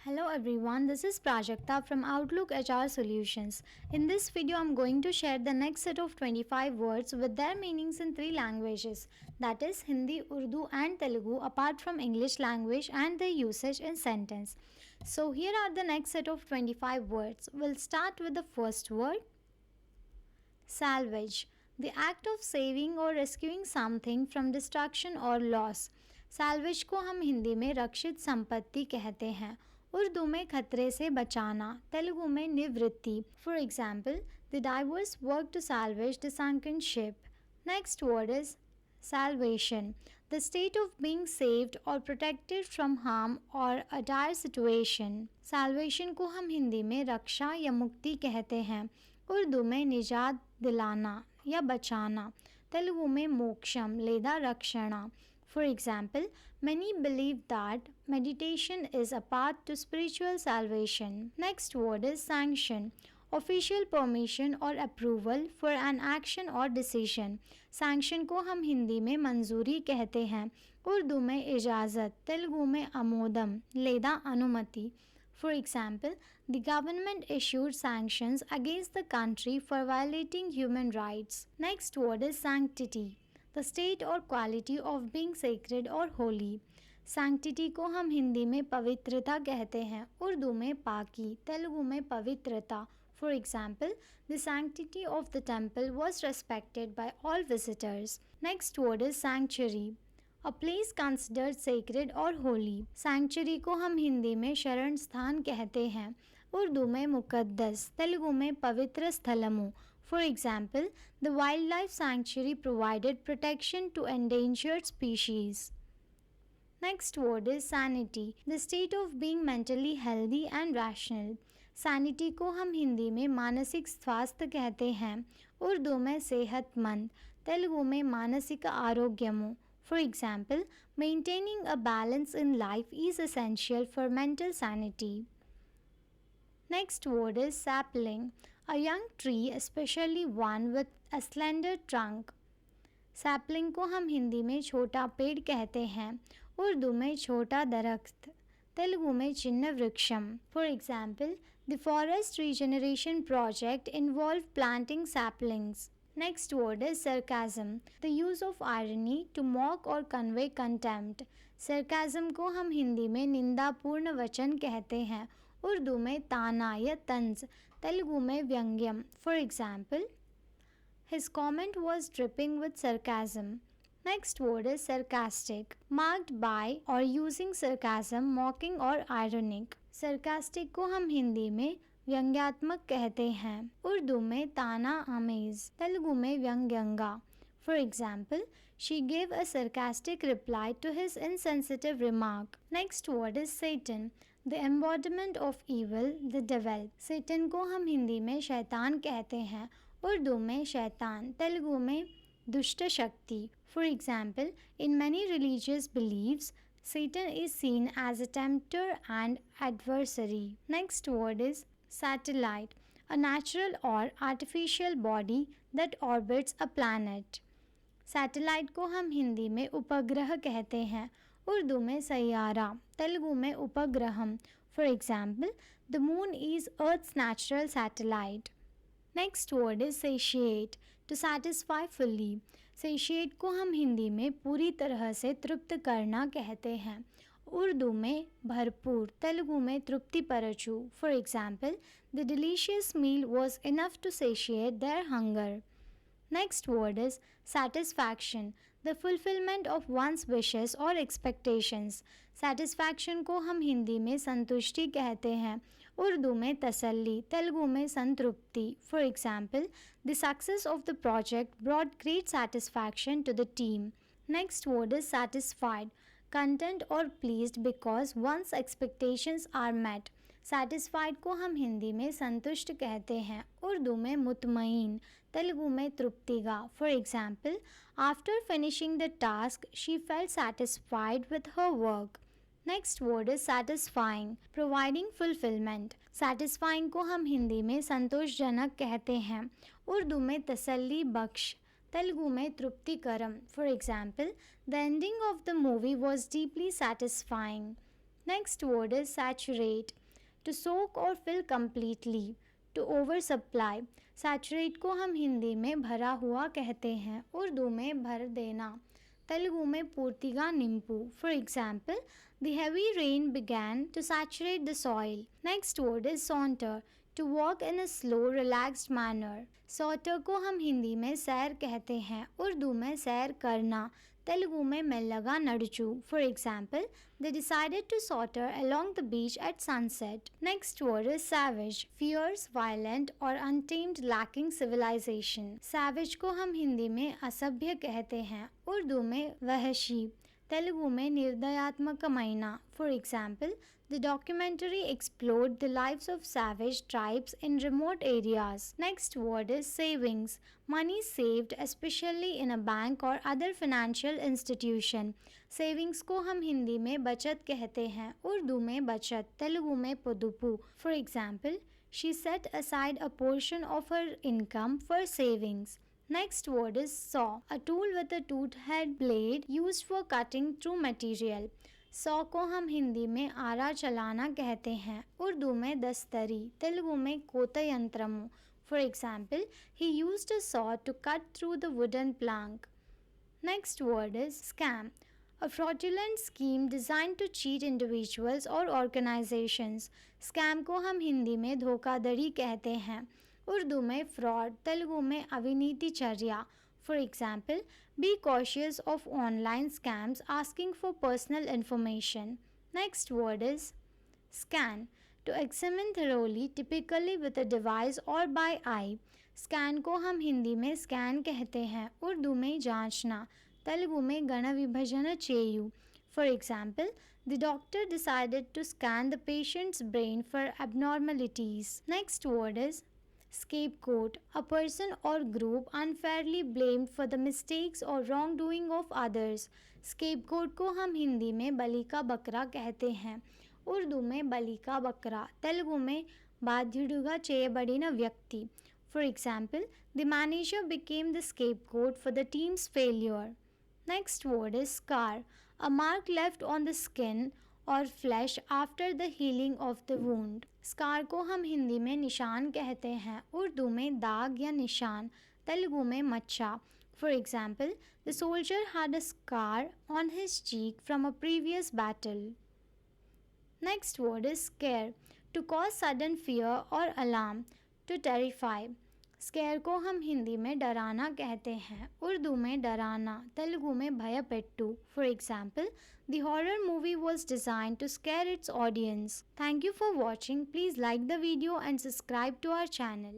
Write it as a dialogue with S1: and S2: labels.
S1: Hello everyone, this is Prajakta from Outlook HR Solutions. In this video, I'm going to share the next set of 25 words with their meanings in three languages, that is Hindi, Urdu and Telugu, apart from English language and their usage in sentence. So here are the next set of 25 words. We'll start with the first word, salvage. The act of saving or rescuing something from destruction or loss. Salvage को हम हिंदी में रक्षित संपत्ति कहते हैं, उर्दू में खतरे से बचाना, तेलुगु में निवृत्ति. For example, the divers work to salvage the sunken ship. Next word is salvation, the state of being saved or protected from harm or a dire situation. salvation को हम हिंदी में रक्षा या मुक्ति कहते हैं, उर्दू में निजात दिलाना या बचाना, तेलुगु में मोक्षम లేదా रक्षणा. For example, many believe that meditation is a path to spiritual salvation. Next word is sanction. Official permission or approval for an action or decision. Sanction को हम हिंदी में मंजूरी कहते हैं, उर्दू में इजाज़त, तेलुगु में आमोदम లేదా अनुमति. For example, the government issued sanctions against the country for violating human rights. Next word is sanctity. The state or quality of being sacred or holy. Sanctity को हम हिंदी में पवित्रता कहते हैं, उर्दू में पाकी, तेलुगु में पवित्रता. For example, the sanctity of the temple was respected by all visitors. Next word is sanctuary. A place considered sacred or holy. Sanctuary को हम हिंदी में शरण स्थान कहते हैं, उर्दू में मुकद्दस, तेलुगु में पवित्र स्थलमु. For example, the wildlife sanctuary provided protection to endangered species. Next word is sanity, the state of being mentally healthy and rational. Sanity को हम हिंदी में मानसिक स्वास्थ्य कहते हैं, उर्दू में सेहतमंद, तेलुगु में मानसिक आरोग्यमु. For example, maintaining a balance in life is essential for mental sanity. Next word is sapling, a young tree, especially one with a slender trunk. Sapling को हम हिंदी में छोटा पेड़ कहते हैं, उर्दू में छोटा दरख्त, तेलुगु में चिन्ह वृक्षम. For example, the forest regeneration project involved planting saplings. Next word is sarcasm, the use of irony to mock or convey contempt. Sarcasm को हम हिंदी में निंदापूर्ण वचन कहते हैं, उर्दू में ताना या तंज, तेलुगु में व्यंग्यम. For example, his comment was dripping with sarcasm. Next word is sarcastic, marked by or using sarcasm, mocking or ironic. Sarcastic को हम हिंदी में व्यंग्यात्मक कहते हैं, उर्दू में ताना आमेज, तेलुगु में व्यंग्यंगा. For example, she gave a sarcastic reply to his insensitive remark. Next word is Satan, the embodiment of evil, the devil. Satan को हम हिंदी में शैतान कहते हैं, उर्दू में शैतान, तेलुगु में दुष्ट शक्ति. For example, in many religious beliefs, Satan is seen as a tempter and adversary. Next word is satellite, a natural or artificial body that orbits a planet. Satellite को हम हिंदी में उपग्रह कहते हैं, उर्दू में सैयारा, तेलुगु में उपग्रहम. For example, the moon is earth's natural satellite. Next word is satiate, to satisfy fully. Satiate को हम हिंदी में पूरी तरह से तृप्त करना कहते हैं, उर्दू में भरपूर, तेलुगु में तृप्ति परचु. For example, the delicious meal was enough to satiate their hunger. Next word is satisfaction, the fulfillment of one's wishes or expectations. Satisfaction को हम हिंदी में संतुष्टि कहते हैं, उर्दू में तसल्ली, तेलुगु में संतृप्ति. For example, the success of the project brought great satisfaction to the team. Next word is satisfied, content or pleased because one's expectations are met. Satisfied को हम हिंदी में संतुष्ट कहते हैं, उर्दू में मुतमईन, तेलुगु में तृप्तिगा. For example, after finishing the task, she felt satisfied with her work. Next word is satisfying, providing fulfillment. Satisfying को हम हिंदी में संतोषजनक कहते हैं, उर्दू में तसल्ली बख्श, तेलुगु में तृप्तिकरम. For example, the ending of the movie was deeply satisfying. Next word is saturate. To soak or fill completely. To oversupply. Saturate को हम हिंदी में भरा हुआ कहते हैं, उर्दू में भर देना, तेलुगु में पूर्तिगा निंपू. For example, the heavy rain began to saturate the soil. Next word is saunter. To walk in a slow, relaxed manner. Saunter को हम हिंदी में सैर कहते हैं, उर्दू में सैर करना, तेलुगु में मेल्लगा नडचू. For example, they decided to saunter along the beach at sunset. Next word is savage. Fierce, violent or untamed, lacking civilization. Savage को हम हिंदी में असभ्य कहते हैं, उर्दू में वहशी, तेलुगु में निर्दयात्मकమైన. For example, the documentary explored the lives of savage tribes in remote areas. Next word is savings. Money saved, especially in a bank or other financial institution. Savings को हम हिंदी में बचत कहते हैं, उर्दू में बचत, तेलुगु में पोदुपू. For example, she set aside a portion of her income for savings. Next word is saw. A tool with a tooth-head blade used for cutting through material. सौ को हम हिंदी में आरा चलाना कहते हैं, उर्दू में दस्तरी, तेलुगु में कोतयंत्रमु. For example, he used a saw to cut through the wooden plank. Next word is scam. A fraudulent scheme designed to cheat individuals or organizations. Scam को हम हिंदी में धोखाधड़ी कहते हैं, उर्दू में फ्रॉड, तेलुगु में अविनीतिचर्या. For example, be cautious of online scams asking for personal information. Next word is scan. To examine thoroughly, typically with a device or by eye. Scan को हम हिंदी में स्कैन कहते हैं, उर्दू में जांचना, तेलुगु में गण विभजन चेयु. For example, the doctor decided to scan the patient's brain for abnormalities. Next word is scapegoat. A person or group unfairly blamed for the mistakes or wrongdoing of others. Scapegoat को हम हिंदी में बलि का बकरा कहते हैं, उर्दू में बलि का बकरा, तेलुगु में बाध्यडुगा చేయబడిన వ్యక్తి. For example, the manager became the scapegoat for the team's failure. Next word is scar. A mark left on the skin और flash after the healing of the wound. Scar को हम हिंदी में निशान कहते हैं, उर्दू में दाग या निशान, तेलुगु में मच्छा. For example, the soldier had a scar on his cheek from a previous battle. Next word is scare. To cause sudden fear और अलार्म, टू टेरिफाई. स्केयर को हम हिंदी में डराना कहते हैं, उर्दू में डराना, तेलुगु में भयपेट्टू. For example, the horror movie was designed to scare its audience. Thank you for watching. Please like the video and subscribe to our channel.